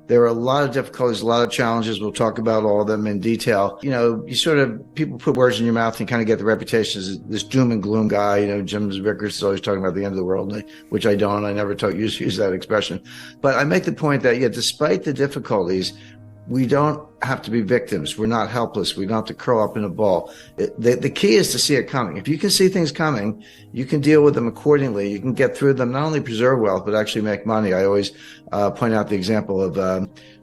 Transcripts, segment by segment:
There are a lot of difficulties, a lot of challenges. We'll talk about all of them in detail. People put words in your mouth and kind of get the reputation as this doom and gloom guy. Jim Rickards is always talking about the end of the world, which I don't. I never use that expression. But I make the point that, despite the difficulties, we don't have to be victims. We're not helpless. We don't have to curl up in a ball. The key is to see it coming. If you can see things coming, you can deal with them accordingly. You can get through them, not only preserve wealth, but actually make money. I always point out the example of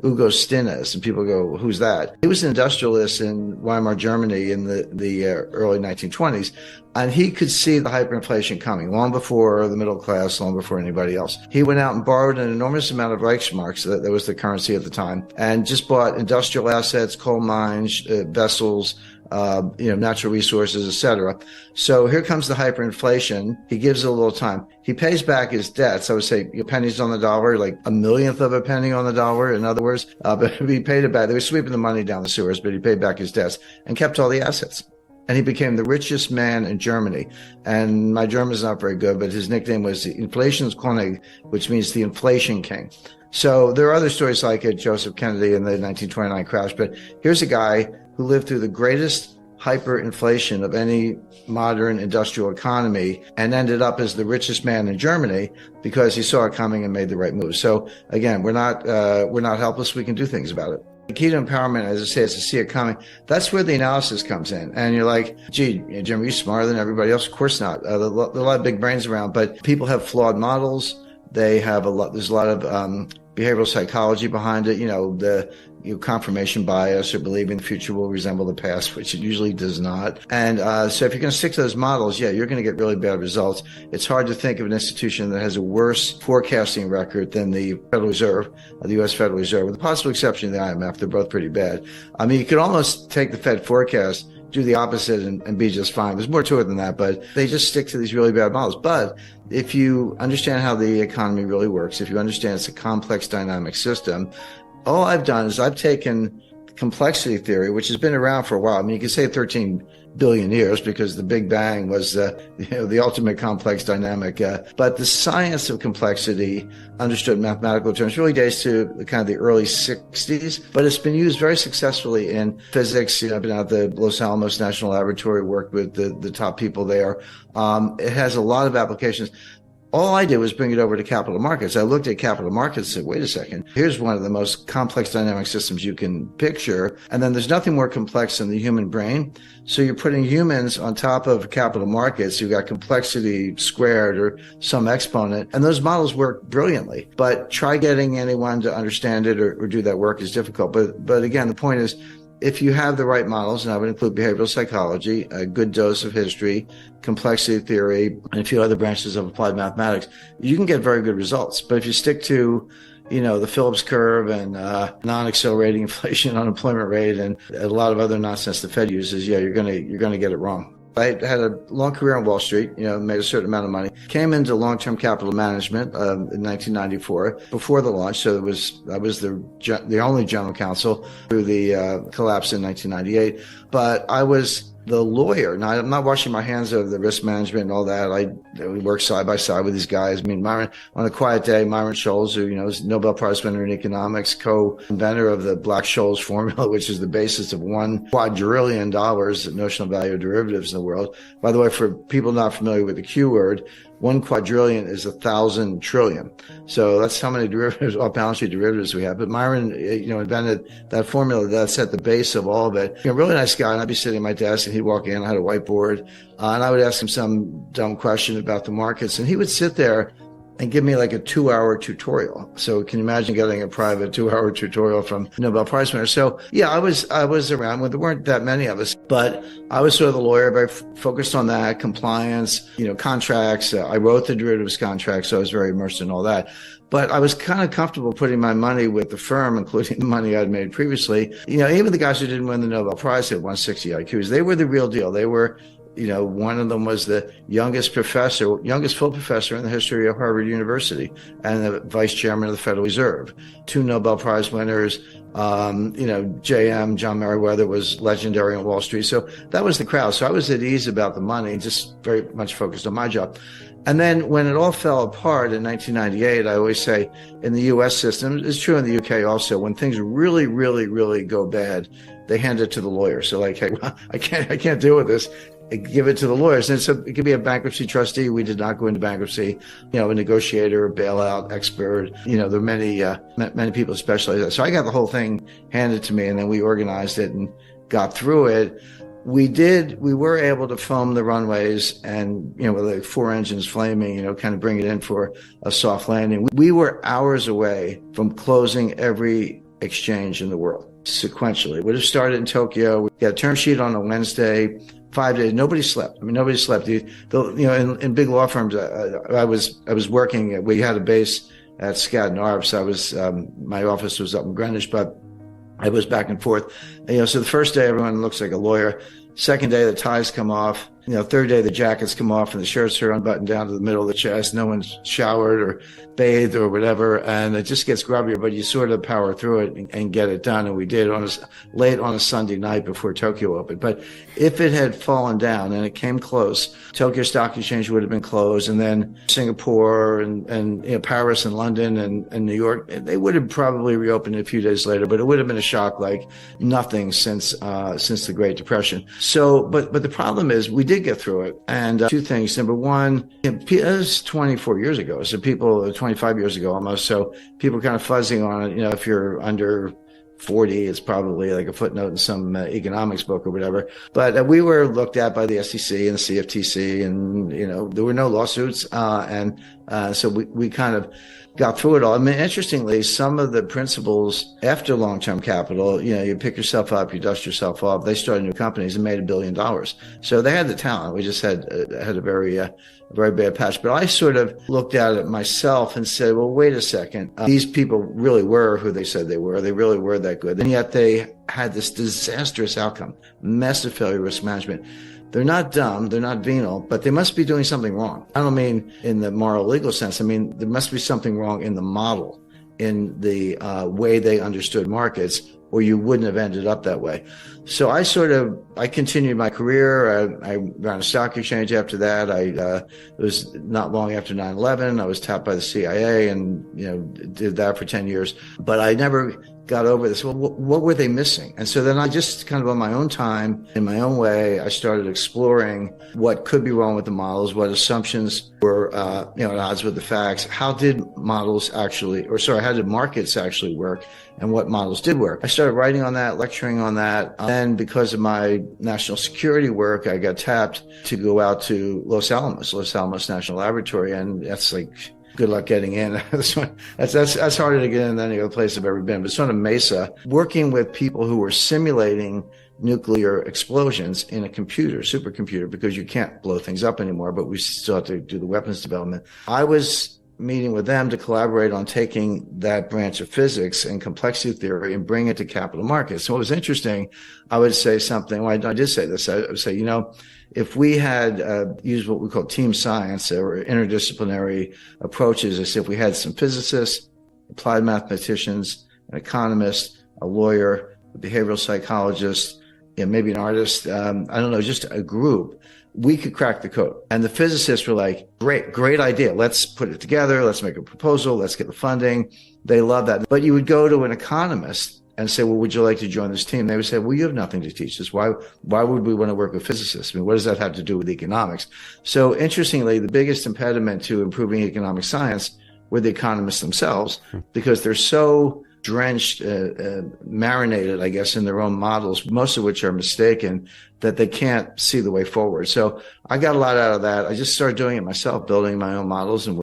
Hugo Stinnes, and people go, who's that? He was an industrialist in Weimar, Germany in the early 1920s, and he could see the hyperinflation coming long before the middle class, long before anybody else. He went out and borrowed an enormous amount of Reichsmarks, that was the currency at the time, and just bought industrial assets, coal mines, vessels, natural resources, etc. So here comes the hyperinflation. He gives it a little time. He pays back his debts. I would say pennies on the dollar, like a millionth of a penny on the dollar, in other words. But he paid it back. They were sweeping the money down the sewers, but he paid back his debts and kept all the assets. And he became the richest man in Germany. And my German is not very good, but his nickname was the Inflationskönig, which means the inflation king. So there are other stories like it, Joseph Kennedy in the 1929 crash. But here's a guy who lived through the greatest hyperinflation of any modern industrial economy and ended up as the richest man in Germany because he saw it coming and made the right move. So again, we're not helpless. We can do things about it. The key to empowerment, as I say, is to see it coming. That's where the analysis comes in. And you're like, gee, Jim, are you smarter than everybody else? Of course not. There are a lot of big brains around, but people have flawed models. There's a lot of behavioral psychology behind it. The confirmation bias, or believing the future will resemble the past, which it usually does not. And so if you're going to stick to those models, you're going to get really bad results. It's hard to think of an institution that has a worse forecasting record than the Federal Reserve, the U.S. Federal Reserve, with the possible exception of the IMF. They're both pretty bad. I mean, you could almost take the Fed forecast, do the opposite, and be just fine. There's more to it than that, but they just stick to these really bad models. But if you understand how the economy really works, if you understand it's a complex dynamic system, all I've done is I've taken complexity theory, which has been around for a while. I mean, you could say 13 billion years because the Big Bang was the ultimate complex dynamic. But the science of complexity, understood in mathematical terms, really dates to the early 60s. But it's been used very successfully in physics. I've been out at the Los Alamos National Laboratory, worked with the top people there. It has a lot of applications. All I did was bring it over to capital markets. I looked at capital markets and said, wait a second, here's one of the most complex dynamic systems you can picture. And then there's nothing more complex than the human brain. So you're putting humans on top of capital markets. You've got complexity squared or some exponent. And those models work brilliantly. But try getting anyone to understand it or do that work is difficult. But again, the point is, if you have the right models, and I would include behavioral psychology, a good dose of history, complexity theory, and a few other branches of applied mathematics, you can get very good results. But if you stick to, the Phillips curve and non-accelerating inflation, unemployment rate, and a lot of other nonsense the Fed uses, you're gonna get it wrong. I had a long career on Wall Street, made a certain amount of money, came into long-term capital management in 1994 before the launch. So I was the only general counsel through the collapse in 1998. But I was the lawyer. Now, I'm not washing my hands of the risk management and all that. I work side by side with these guys. I mean, Myron, on a quiet day, Myron Scholes, who, is Nobel Prize winner in economics, co-inventor of the Black-Scholes formula, which is the basis of $1 quadrillion, the notional value of derivatives in the world. By the way, for people not familiar with the Q word, 1 quadrillion is 1,000 trillion. So that's how many derivatives, off-balance sheet derivatives we have. But Myron, invented that formula that's at the base of all of it. Really nice guy. And I'd be sitting at my desk and he'd walk in. I had a whiteboard and I would ask him some dumb question about the markets. And he would sit there and give me like a 2-hour tutorial. So can you imagine getting a private 2-hour tutorial from Nobel Prize winner? So yeah, I was around when there weren't that many of us, but I was sort of the lawyer, very focused on that, compliance, contracts. I wrote the derivatives contracts, so I was very immersed in all that. But I was kind of comfortable putting my money with the firm, including the money I'd made previously. Even the guys who didn't win the Nobel Prize had 160 IQs. They were the real deal. They were, one of them was the youngest full professor in the history of Harvard University and the vice chairman of the Federal Reserve. 2 Nobel Prize winners, JM, John Merriweather, was legendary on Wall Street. So that was the crowd. So I was at ease about the money, just very much focused on my job. And then when it all fell apart in 1998, I always say in the U.S. system, it's true in the U.K. also, when things really, really, really go bad, they hand it to the lawyer. So like, hey, well, I can't deal with this. Give it to the lawyers. And so it could be a bankruptcy trustee. We did not go into bankruptcy, a negotiator, a bailout expert. There are many people who specialize in that. So I got the whole thing handed to me, and then we organized it and got through it. We were able to foam the runways and, with like 4 engines flaming, kind of bring it in for a soft landing. We were hours away from closing every exchange in the world sequentially. Would have started in Tokyo. We got a term sheet on a Wednesday, 5 days. Nobody slept. Nobody slept. In big law firms, I was working. We had a base at Skadden Arps. My office was up in Greenwich, but I was back and forth. So the first day, everyone looks like a lawyer. Second day, the ties come off. Third day, the jackets come off and the shirts are unbuttoned down to the middle of the chest. No one's showered or bathed or whatever. And it just gets grubbier, but you sort of power through it and get it done. And we did late on a Sunday night before Tokyo opened. But if it had fallen down and it came close, Tokyo Stock Exchange would have been closed. And then Singapore and Paris and London and New York, they would have probably reopened a few days later, but it would have been a shock like nothing since the Great Depression. So, but the problem is we did get through it. And 2 things. Number one, it was 24 years ago. So 25 years ago almost. So people kind of fuzzing on it. If you're under 40, it's probably like a footnote in some economics book or whatever. But we were looked at by the SEC and the CFTC, and there were no lawsuits, so we kind of got through it all. Interestingly, some of the principals after long-term capital, you pick yourself up, you dust yourself off. They started new companies and made $1 billion. So they had the talent. We just had a very bad patch. But I sort of looked at it myself and said, well, wait a second. These people really were who they said they were. They really were that good. And yet they had this disastrous outcome, massive failure risk management. They're not dumb, they're not venal, but they must be doing something wrong. I don't mean in the moral legal sense. I mean, there must be something wrong in the model, in the way they understood markets, or you wouldn't have ended up that way. So I continued my career. I ran a stock exchange after that. It was not long after 9/11. I was tapped by the CIA and, did that for 10 years. But I never got over this. Well, what were they missing? And so then I just kind of on my own time, in my own way, I started exploring what could be wrong with the models, what assumptions were, at odds with the facts. How did markets actually work, and what models did work? I started writing on that, lecturing on that. And because of my national security work, I got tapped to go out to Los Alamos National Laboratory. And that's like, good luck getting in. That's harder to get in than any other place I've ever been. But it's on a Mesa, working with people who were simulating nuclear explosions in a supercomputer, because you can't blow things up anymore, but we still have to do the weapons development. I was meeting with them to collaborate on taking that branch of physics and complexity theory and bring it to capital markets. So what was interesting, I would say something, well, I did say this, I would say, if we had used what we call team science or interdisciplinary approaches, as if we had some physicists, applied mathematicians, an economist, a lawyer, a behavioral psychologist, maybe an artist, I don't know, just a group, we could crack the code. And the physicists were like, great idea. Let's put it together. Let's make a proposal. Let's get the funding. They love that. But you would go to an economist and say, well, would you like to join this team? They would say, well, you have nothing to teach us. Why would we want to work with physicists? I mean, what does that have to do with economics? So interestingly, the biggest impediment to improving economic science were the economists themselves, because they're so drenched, marinated, I guess, in their own models, most of which are mistaken, that they can't see the way forward. So I got a lot out of that. I just started doing it myself, building my own models and